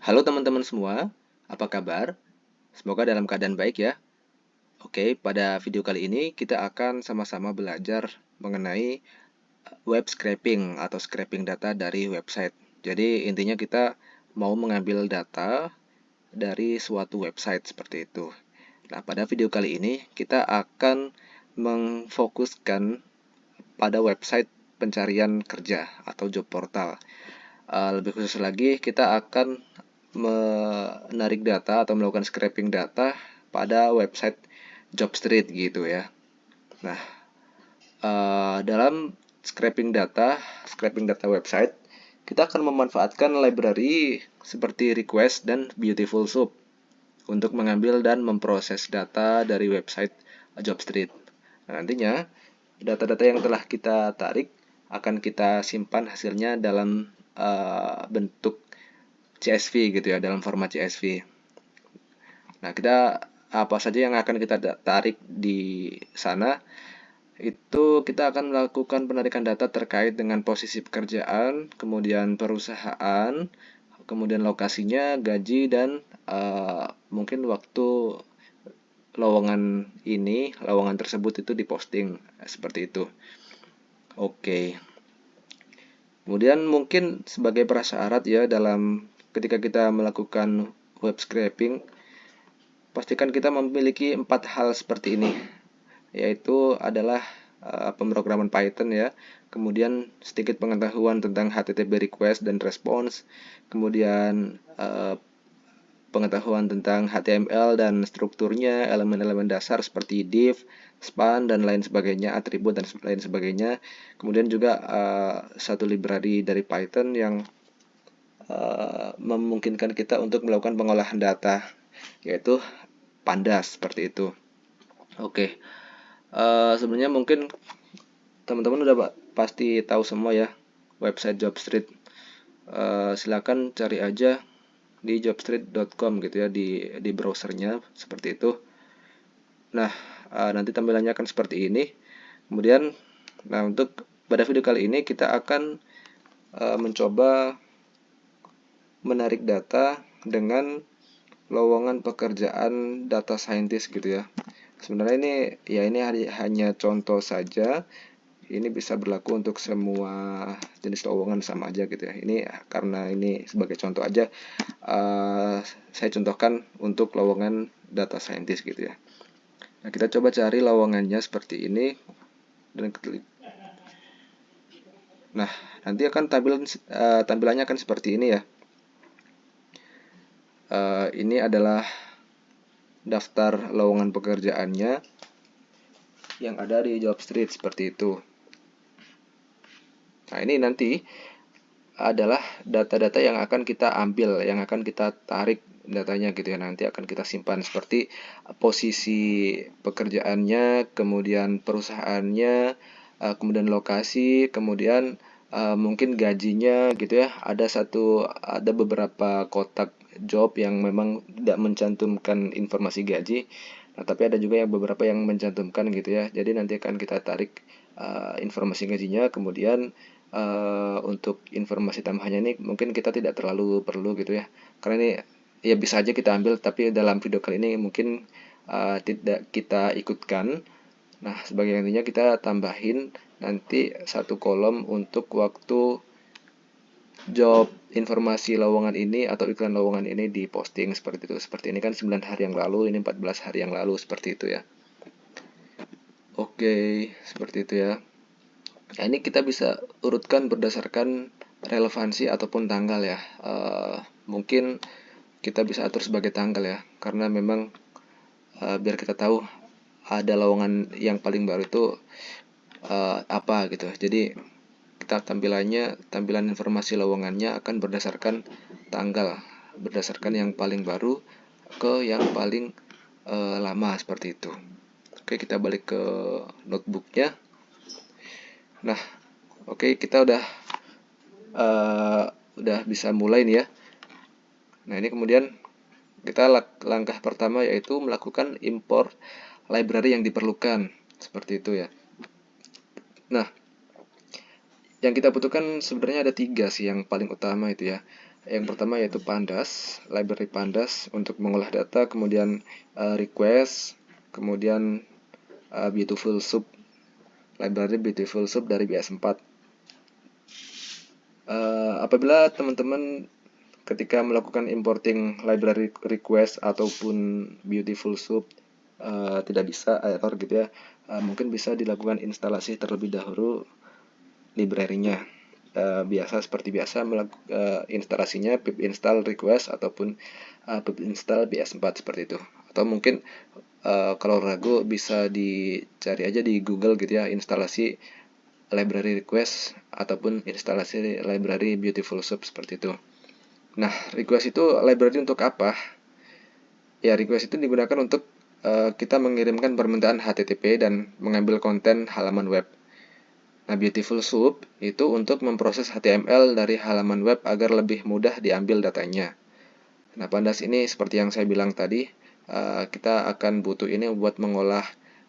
Halo teman-teman semua, apa kabar? Semoga dalam keadaan baik ya. Oke, pada video kali ini kita akan sama-sama belajar mengenai web scraping atau scraping data dari website. Jadi intinya kita mau mengambil data dari suatu website seperti itu. Nah, pada video kali ini kita akan mengfokuskan pada website pencarian kerja atau job portal. Lebih khusus lagi, kita akan menarik data atau melakukan scraping data pada website Jobstreet gitu ya. Nah, dalam scraping data website, kita akan memanfaatkan library seperti Request dan Beautiful Soup untuk mengambil dan memproses data dari website Jobstreet. Nah, nantinya data-data yang telah kita tarik akan kita simpan hasilnya dalam bentuk CSV gitu ya, dalam format CSV. Nah, apa saja yang akan kita tarik di sana, itu kita akan melakukan penarikan data terkait dengan posisi pekerjaan, kemudian perusahaan, kemudian lokasinya, gaji, dan mungkin waktu lowongan tersebut itu diposting, seperti itu. Oke. Kemudian mungkin sebagai prasyarat ya dalam ketika kita melakukan web scraping, pastikan kita memiliki 4 hal seperti ini, yaitu adalah pemrograman Python ya, kemudian sedikit pengetahuan tentang HTTP request dan response, kemudian pengetahuan tentang HTML dan strukturnya, elemen-elemen dasar seperti div, span, dan lain sebagainya, atribut dan lain sebagainya. Kemudian juga satu library dari Python yang memungkinkan kita untuk melakukan pengolahan data, yaitu Pandas, seperti itu. Oke, sebenarnya mungkin teman-teman udah pasti tahu semua ya website Jobstreet. Silakan cari aja di jobstreet.com gitu ya di browsernya seperti itu. Nah, nanti tampilannya akan seperti ini. Kemudian, nah untuk pada video kali ini kita akan mencoba menarik data dengan lowongan pekerjaan data scientist gitu ya. Sebenarnya ini hanya contoh saja. Ini bisa berlaku untuk semua jenis lowongan sama aja gitu ya. Ini karena ini sebagai contoh aja, saya contohkan untuk lowongan data scientist gitu ya. Nah, kita coba cari lowongannya seperti ini dan klik. Nah, nanti akan tampilannya akan seperti ini ya. Ini adalah daftar lowongan pekerjaannya yang ada di Jobstreet seperti itu. Nah, ini nanti adalah data-data yang akan kita ambil, yang akan kita tarik datanya gitu ya. Nanti akan kita simpan seperti posisi pekerjaannya, kemudian perusahaannya, kemudian lokasi, kemudian mungkin gajinya gitu ya. Ada beberapa kotak job yang memang tidak mencantumkan informasi gaji. Nah, tapi ada juga yang beberapa yang mencantumkan gitu ya. Jadi nanti akan kita tarik informasi gajinya, kemudian untuk informasi tambahannya ini mungkin kita tidak terlalu perlu gitu ya, karena ini ya bisa aja kita ambil, tapi dalam video kali ini mungkin tidak kita ikutkan. Nah, sebagai intinya kita tambahin nanti satu kolom untuk waktu job informasi lowongan ini atau iklan lowongan ini diposting seperti itu. Seperti ini kan 9 hari yang lalu, ini 14 hari yang lalu, seperti itu ya. Oke, seperti itu ya. Nah, ini kita bisa urutkan berdasarkan relevansi ataupun tanggal ya. Mungkin kita bisa atur sebagai tanggal ya, karena memang biar kita tahu ada lowongan yang paling baru itu apa gitu. Jadi kita tampilan informasi lowongannya akan berdasarkan tanggal, berdasarkan yang paling baru ke yang paling lama seperti itu. Oke, kita balik ke notebooknya. Nah, oke, kita udah bisa mulai nih ya. Nah, ini kemudian kita langkah pertama yaitu melakukan import library yang diperlukan, seperti itu ya. Nah, yang kita butuhkan sebenarnya ada 3 sih yang paling utama itu ya. Yang pertama yaitu Pandas, library Pandas untuk mengolah data, kemudian request, kemudian Beautiful Soup, library Beautiful Soup dari BS4. Apabila teman-teman ketika melakukan importing library request ataupun Beautiful Soup tidak bisa, error gitu ya, mungkin bisa dilakukan instalasi terlebih dahulu library-nya. Seperti biasa instalasinya pip install request ataupun pip install BS4 seperti itu. Atau mungkin kalau ragu bisa dicari aja di Google gitu ya, instalasi library request ataupun instalasi library Beautiful Soup seperti itu. Nah, request itu library untuk apa? Ya, request itu digunakan untuk kita mengirimkan permintaan HTTP dan mengambil konten halaman web. Nah, Beautiful Soup itu untuk memproses HTML dari halaman web agar lebih mudah diambil datanya. Nah, Pandas ini seperti yang saya bilang tadi, kita akan butuh ini buat mengolah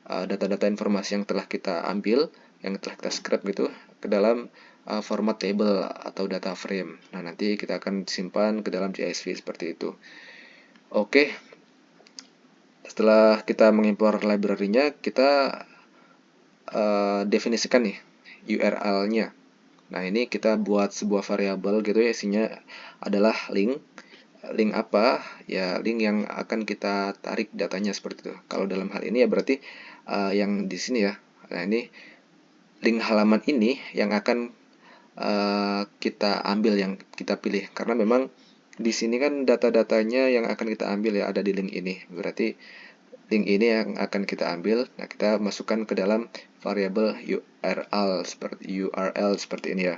data-data informasi yang telah kita ambil, yang telah kita scrap gitu, ke dalam format table atau data frame. Nah, nanti kita akan simpan ke dalam CSV seperti itu. Oke, setelah kita mengimpor library-nya, kita definisikan nih URL-nya. Nah, ini kita buat sebuah variabel gitu ya, isinya adalah link. Link apa? Ya, link yang akan kita tarik datanya seperti itu. Kalau dalam hal ini ya berarti yang di sini ya. Nah, ini link halaman ini yang akan kita ambil, yang kita pilih. Karena memang di sini kan data-datanya yang akan kita ambil ya ada di link ini. Berarti link ini yang akan kita ambil. Nah, kita masukkan ke dalam variabel URL seperti ini ya.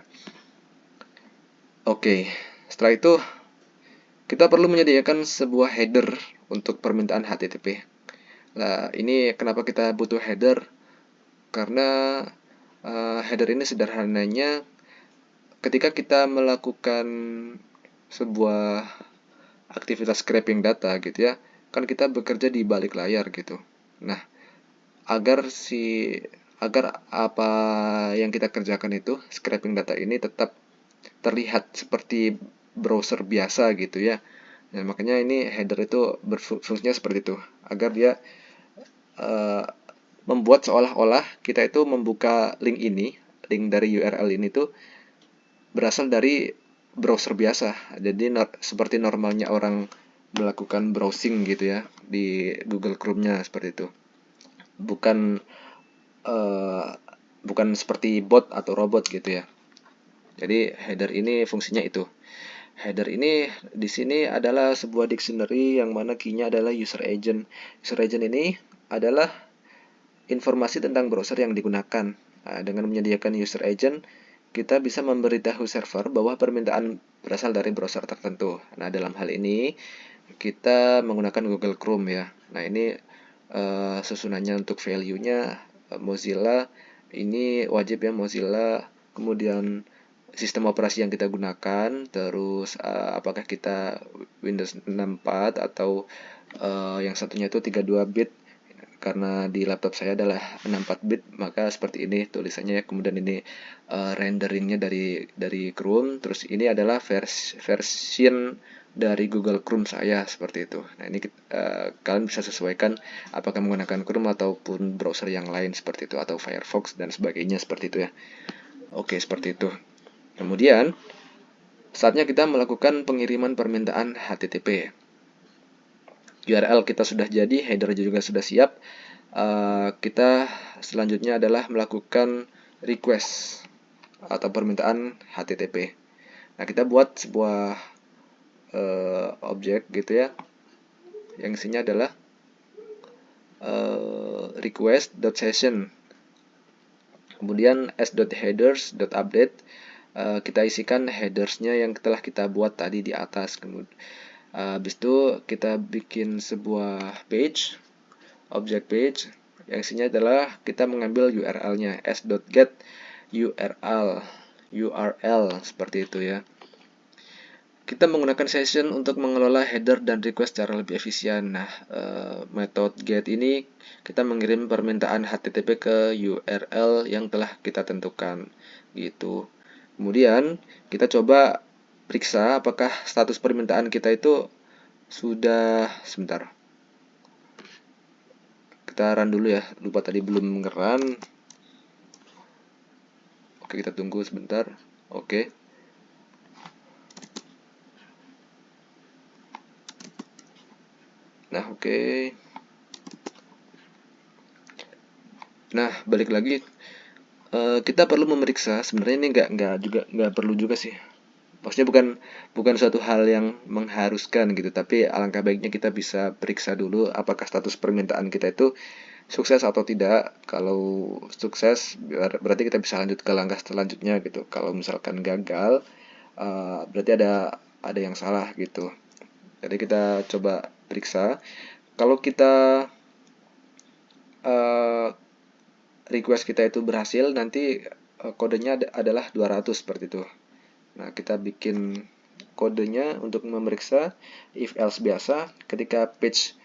Oke, setelah itu kita perlu menyediakan sebuah header untuk permintaan HTTP. Nah, ini kenapa kita butuh header? Karena header ini sederhananya ketika kita melakukan sebuah aktivitas scraping data gitu ya, kan kita bekerja di balik layar gitu. Nah, agar apa yang kita kerjakan itu, scraping data ini tetap terlihat seperti browser biasa gitu ya. Nah, makanya ini header itu berfungsinya seperti itu, agar dia membuat seolah-olah kita itu membuka link ini, link dari URL ini tuh berasal dari browser biasa. Jadi seperti normalnya orang melakukan browsing gitu ya di Google Chrome-nya seperti itu. Bukan seperti bot atau robot gitu ya. Jadi header ini fungsinya itu. Header ini di sini adalah sebuah dictionary yang mana key-nya adalah user agent. User agent ini adalah informasi tentang browser yang digunakan. Nah, dengan menyediakan user agent, kita bisa memberitahu server bahwa permintaan berasal dari browser tertentu. Nah, dalam hal ini kita menggunakan Google Chrome ya. Nah, ini susunannya untuk value-nya Mozilla ini wajib ya, Mozilla, kemudian sistem operasi yang kita gunakan, terus apakah kita Windows 64 atau yang satunya itu 32 bit. Karena di laptop saya adalah 64 bit, maka seperti ini tulisannya. Kemudian ini renderingnya dari Chrome, terus ini adalah version dari Google Chrome saya seperti itu. Nah, ini kalian bisa sesuaikan apakah menggunakan Chrome ataupun browser yang lain seperti itu, atau Firefox dan sebagainya seperti itu ya. Oke, seperti itu. Kemudian saatnya kita melakukan pengiriman permintaan HTTP. URL kita sudah jadi, header juga sudah siap. Kita selanjutnya adalah melakukan request atau permintaan HTTP. Nah, kita buat sebuah objek gitu ya, yang isinya adalah request.session, kemudian s.headers.update. Kita isikan headersnya yang telah kita buat tadi di atas. Kemudian habis itu kita bikin sebuah page, object page, yang isinya adalah kita mengambil URL-nya, s.get URL seperti itu ya. Kita menggunakan session untuk mengelola header dan request secara lebih efisien. Nah, metode get ini kita mengirim permintaan HTTP ke URL yang telah kita tentukan gitu. Kemudian kita coba periksa apakah status permintaan kita itu sudah, sebentar, kita run dulu ya, lupa tadi belum nge-run. Oke, kita tunggu sebentar. Oke. Nah, oke. Nah, balik lagi, kita perlu memeriksa. Sebenarnya ini nggak perlu juga sih. Maksudnya bukan suatu hal yang mengharuskan gitu, tapi alangkah baiknya kita bisa periksa dulu apakah status permintaan kita itu sukses atau tidak. Kalau sukses berarti kita bisa lanjut ke langkah selanjutnya gitu. Kalau misalkan gagal, berarti ada yang salah gitu. Jadi kita coba periksa. Kalau kita uh, request kita itu berhasil, nanti kodenya adalah 200 seperti itu. Nah, kita bikin kodenya untuk memeriksa if else biasa. Ketika page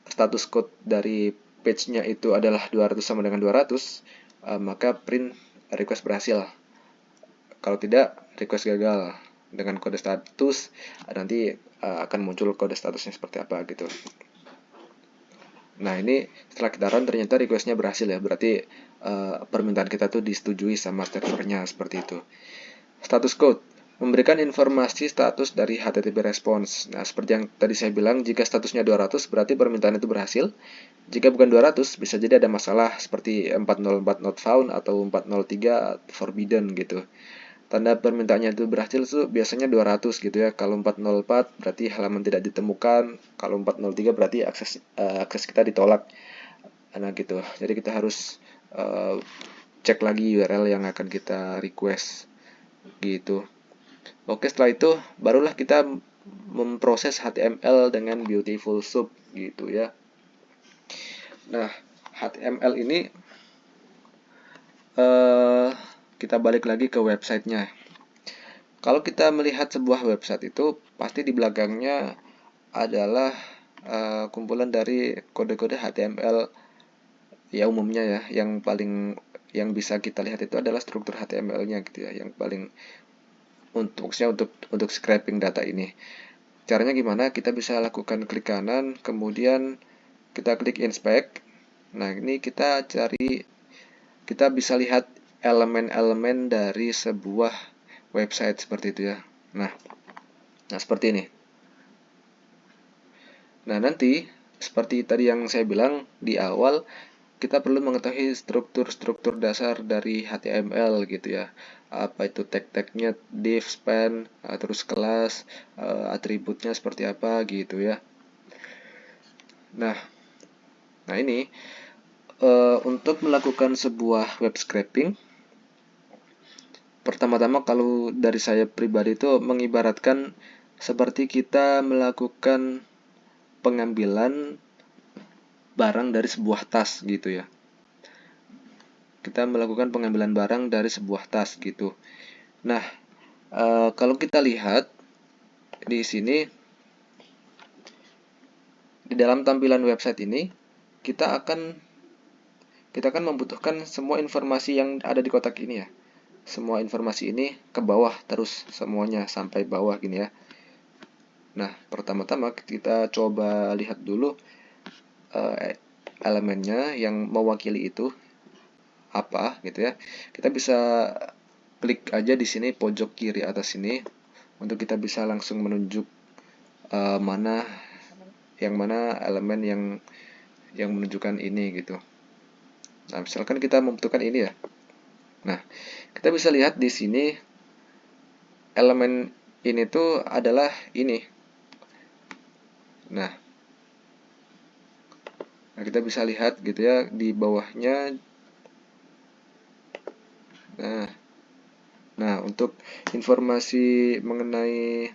status code dari page-nya itu adalah 200 sama dengan 200, maka print request berhasil. Kalau tidak, request gagal. Dengan kode status, nanti akan muncul kode statusnya seperti apa gitu. Nah, ini setelah kita run ternyata requestnya berhasil ya, berarti permintaan kita tuh disetujui sama servernya seperti itu. Status code memberikan informasi status dari HTTP response. Nah, seperti yang tadi saya bilang, jika statusnya 200 berarti permintaan itu berhasil. Jika bukan 200 bisa jadi ada masalah seperti 404 not found atau 403 forbidden gitu. Tanda permintaannya itu berhasil itu biasanya 200 gitu ya. Kalau 404 berarti halaman tidak ditemukan. Kalau 403 berarti akses kita ditolak. Nah gitu. Jadi kita harus cek lagi URL yang akan kita request gitu. Oke, setelah itu barulah kita memproses HTML dengan Beautiful Soup gitu ya. Nah, HTML ini kita balik lagi ke websitenya. Kalau kita melihat sebuah website itu pasti di belakangnya adalah kumpulan dari kode-kode HTML ya umumnya ya, yang bisa kita lihat itu adalah struktur HTML-nya gitu ya, yang paling untuk scraping data ini. Caranya gimana? Kita bisa lakukan klik kanan, kemudian kita klik inspect. Nah, ini kita bisa lihat elemen-elemen dari sebuah website seperti itu ya. Nah seperti ini. Nah, nanti seperti tadi yang saya bilang di awal, kita perlu mengetahui struktur-struktur dasar dari HTML gitu ya. Apa itu tag-tagnya, div, span, terus kelas, atributnya seperti apa gitu ya. Nah ini untuk melakukan sebuah web scraping, pertama-tama kalau dari saya pribadi itu mengibaratkan seperti kita melakukan pengambilan barang dari sebuah tas gitu ya. Kita melakukan pengambilan barang dari sebuah tas gitu. Nah, kalau kita lihat di sini di dalam tampilan website ini, kita akan membutuhkan semua informasi yang ada di kotak ini ya. Semua informasi ini ke bawah terus semuanya sampai bawah gini ya. Nah, pertama-tama kita coba lihat dulu elemennya yang mewakili itu apa gitu ya. Kita bisa klik aja di sini pojok kiri atas ini untuk kita bisa langsung menunjuk mana elemen yang menunjukkan ini gitu. Nah, misalkan kita membutuhkan ini ya. Nah, kita bisa lihat di sini elemen ini tuh adalah ini. Nah, kita bisa lihat gitu ya di bawahnya. Nah, untuk informasi mengenai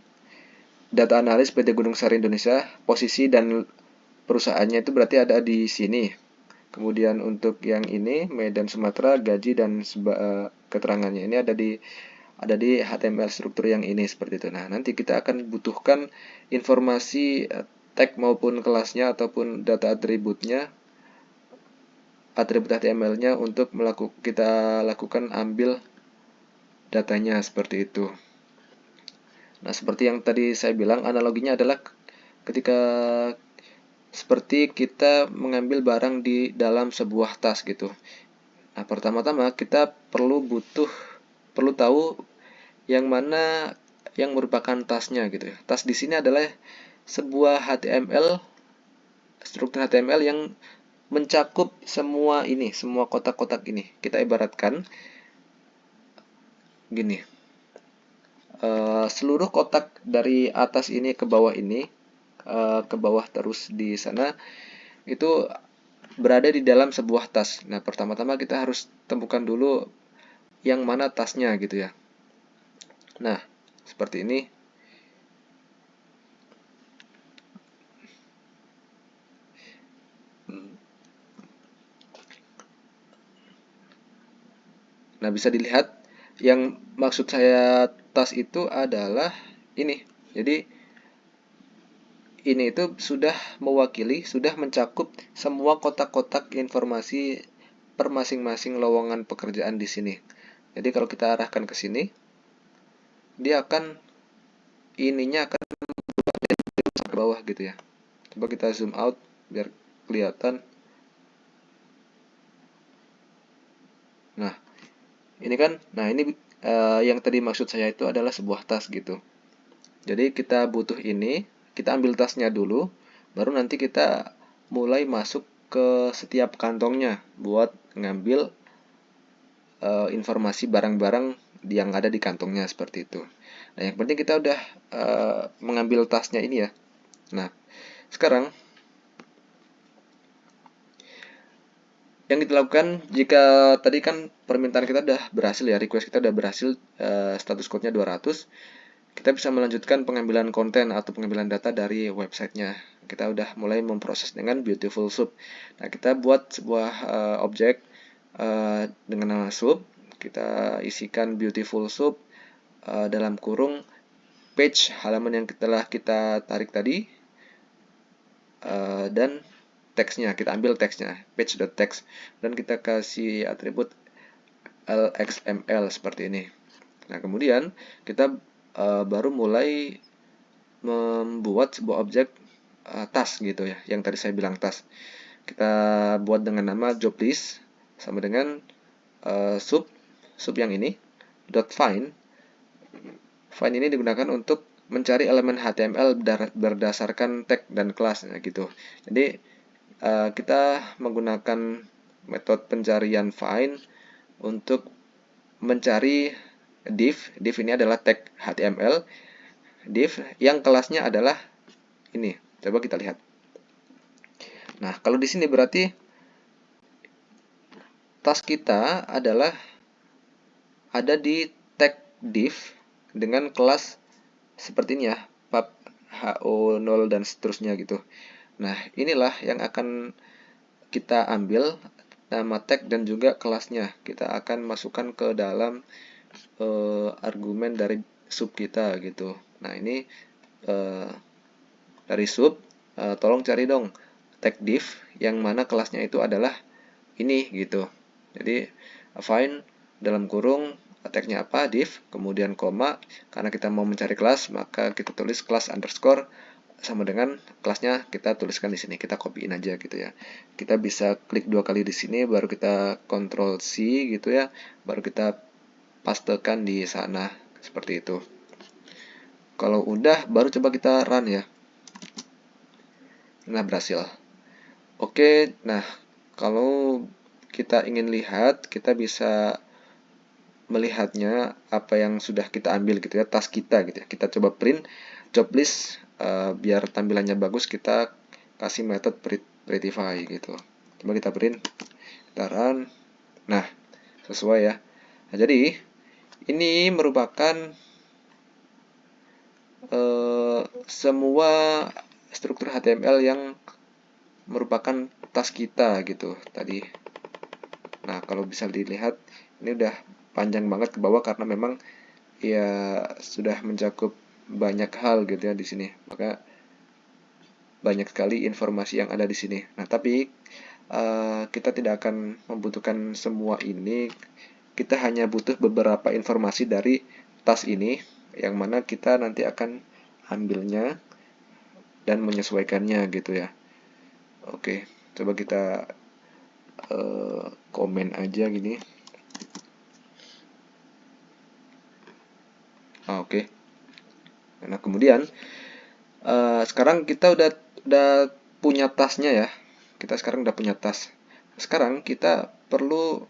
data analis PT Gunung Sari Indonesia, posisi dan perusahaannya itu berarti ada di sini. Kemudian untuk yang ini Medan Sumatera, gaji dan keterangannya ini ada di HTML struktur yang ini seperti itu. Nah, nanti kita akan butuhkan informasi tag maupun kelasnya ataupun data atribut HTML-nya untuk kita lakukan ambil datanya seperti itu. Nah, seperti yang tadi saya bilang, analoginya adalah ketika seperti kita mengambil barang di dalam sebuah tas gitu. Nah, pertama-tama kita perlu tahu yang mana yang merupakan tasnya gitu ya. Tas di sini adalah sebuah HTML, struktur HTML yang mencakup semua ini, semua kotak-kotak ini. Kita ibaratkan gini, seluruh kotak dari atas ini ke bawah ini, ke bawah terus di sana, itu berada di dalam sebuah tas. Nah, pertama-tama kita harus temukan dulu yang mana tasnya gitu ya. Nah, seperti ini. Nah, bisa dilihat yang maksud saya tas itu adalah ini. Jadi, ini itu sudah mewakili, sudah mencakup semua kotak-kotak informasi per masing-masing lowongan pekerjaan di sini. Jadi kalau kita arahkan ke sini, dia akan ininya akan ke bawah gitu ya. Coba kita zoom out biar kelihatan. Nah, ini kan, ini yang tadi maksud saya itu adalah sebuah tas gitu. Jadi kita butuh ini, kita ambil tasnya dulu, baru nanti kita mulai masuk ke setiap kantongnya buat ngambil informasi barang-barang yang ada di kantongnya seperti itu. Nah, yang penting kita udah mengambil tasnya ini ya. Nah, sekarang yang kita lakukan jika tadi kan permintaan kita udah berhasil ya, request kita udah berhasil, status code-nya 200, kita bisa melanjutkan pengambilan konten atau pengambilan data dari websitenya. Kita udah mulai memproses dengan Beautiful Soup. Nah, kita buat sebuah objek dengan nama soup. Kita isikan Beautiful Soup dalam kurung page halaman yang telah kita tarik tadi, dan teksnya, kita ambil teksnya, page.text, dan kita kasih atribut LXML seperti ini. Nah, kemudian kita baru mulai membuat sebuah objek tas gitu ya, yang tadi saya bilang tas. Kita buat dengan nama job list sama dengan sub yang ini .find. Find ini digunakan untuk mencari elemen HTML berdasarkan tag dan kelas gitu. Jadi kita menggunakan metode pencarian find untuk mencari div. Div ini adalah tag HTML. Div yang kelasnya adalah ini. Coba kita lihat. Nah, kalau di sini berarti tas kita adalah ada di tag div dengan kelas seperti ini ya, pub HO0 dan seterusnya gitu. Nah, inilah yang akan kita ambil nama tag dan juga kelasnya. Kita akan masukkan ke dalam argumen dari sub kita gitu. Nah, ini dari sub, tolong cari dong tag div yang mana kelasnya itu adalah ini gitu. Jadi find dalam kurung tagnya apa, div, kemudian koma, karena kita mau mencari kelas maka kita tulis kelas underscore sama dengan kelasnya kita tuliskan di sini, kita copyin aja gitu ya. Kita bisa klik 2 kali di sini, baru kita Ctrl C gitu ya, baru kita pastekan di sana seperti itu. Kalau udah, baru coba kita run ya. Nah, berhasil. Oke, nah kalau kita ingin lihat, kita bisa melihatnya apa yang sudah kita ambil gitu ya, tas kita gitu ya. Kita coba print job list, biar tampilannya bagus kita kasih metode prettify gitu. Coba kita print, kita run. Nah, sesuai ya. Nah, jadi ini merupakan semua struktur HTML yang merupakan tas kita gitu tadi. Nah, kalau bisa dilihat ini udah panjang banget ke bawah karena memang ya sudah mencakup banyak hal gitu ya di sini. Maka banyak sekali informasi yang ada di sini. Nah, tapi kita tidak akan membutuhkan semua ini. Kita hanya butuh beberapa informasi dari tas ini. yang mana kita nanti akan ambilnya dan menyesuaikannya gitu ya. Oke, coba kita komen aja gini. Oke. Nah, kemudian sekarang kita udah punya tasnya ya. Kita sekarang udah punya tas. Sekarang kita perlu,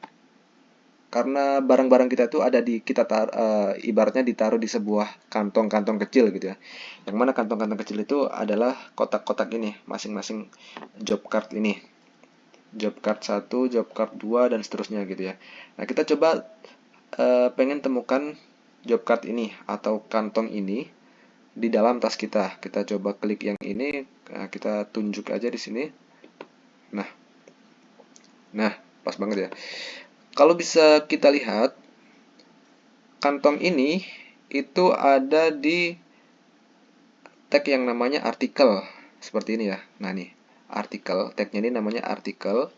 karena barang-barang kita tuh ada di ibaratnya ditaruh di sebuah kantong-kantong kecil gitu ya. Yang mana kantong-kantong kecil itu adalah kotak-kotak ini, masing-masing job card ini. Job card 1, job card 2 dan seterusnya gitu ya. Nah, kita coba pengen temukan job card ini atau kantong ini di dalam tas kita. Kita coba klik yang ini, kita tunjuk aja di sini. Nah, pas banget ya. Kalau bisa kita lihat, kantong ini itu ada di tag yang namanya artikel. Seperti ini ya. Nah, nih, artikel. Tagnya ini namanya artikel.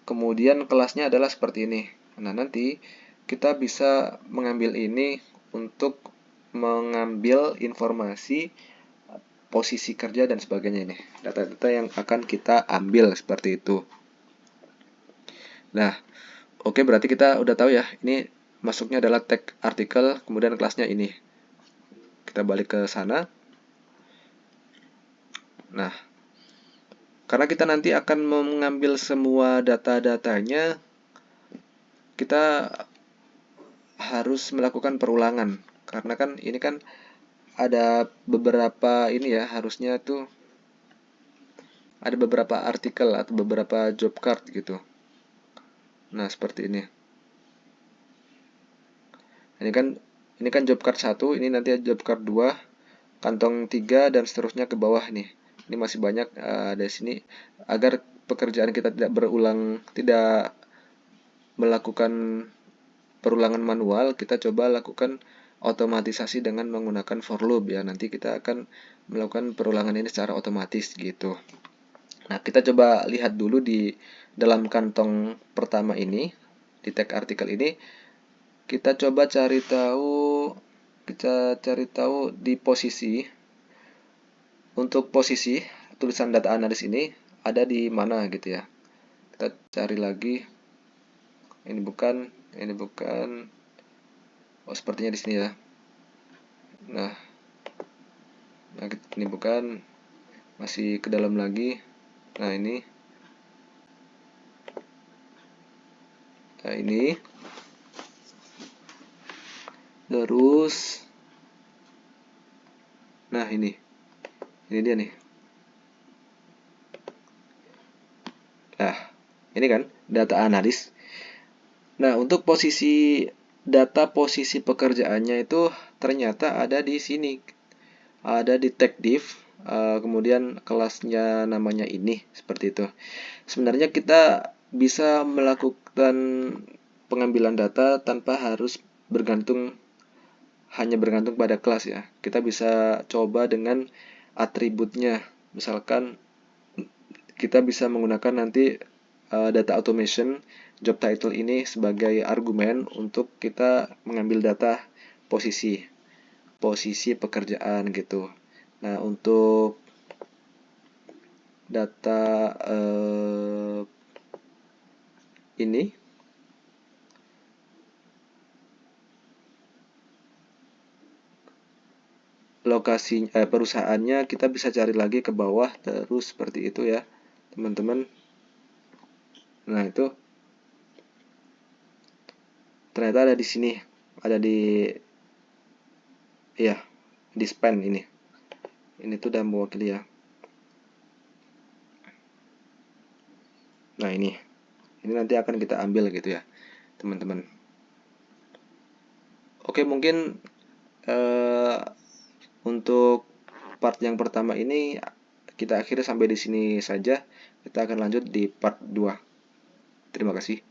Kemudian kelasnya adalah seperti ini. Nah, nanti kita bisa mengambil ini untuk mengambil informasi posisi kerja dan sebagainya ini. Data-data yang akan kita ambil seperti itu. Nah, oke, berarti kita udah tahu ya. Ini masuknya adalah tag artikel, kemudian kelasnya ini. Kita balik ke sana. Nah, karena kita nanti akan mengambil semua data-datanya, kita harus melakukan perulangan. Karena kan ini kan ada beberapa ini ya, harusnya tuh ada beberapa artikel atau beberapa job card gitu. Nah, seperti ini. Ini kan job card 1, ini nanti job card 2, kantong 3 dan seterusnya ke bawah nih. Ini masih banyak ada sini, agar pekerjaan kita tidak berulang, tidak melakukan perulangan manual, kita coba lakukan otomatisasi dengan menggunakan for loop ya. Nanti kita akan melakukan perulangan ini secara otomatis gitu. Nah, kita coba lihat dulu di dalam kantong pertama ini, di tag artikel ini, kita coba cari tahu di posisi. Untuk posisi tulisan data analis ini ada di mana gitu ya. Kita cari lagi. Ini bukan. Oh, sepertinya di sini ya. Nah, ini bukan. Masih ke dalam lagi. Nah, ini. Nah, ini. Terus. Nah, ini. Ini dia nih. Nah, ini kan data analis. Nah, untuk data posisi pekerjaannya itu ternyata ada di sini. Ada di tag div, kemudian kelasnya namanya ini, seperti itu. Sebenarnya kita bisa melakukan pengambilan data tanpa harus hanya bergantung pada kelas ya. Kita bisa coba dengan atributnya. Misalkan kita bisa menggunakan nanti data automation job title ini sebagai argumen untuk kita mengambil data posisi pekerjaan gitu. Nah, untuk data ini lokasi perusahaannya kita bisa cari lagi ke bawah terus seperti itu ya, teman-teman. Nah, itu ternyata ada di sini, ada di ya, di span ini. Ini tuh udah mewakili ya. Nah, ini nanti akan kita ambil gitu ya, teman-teman. Oke, mungkin untuk part yang pertama ini kita akhiri sampai di sini saja. Kita akan lanjut di part 2. Terima kasih.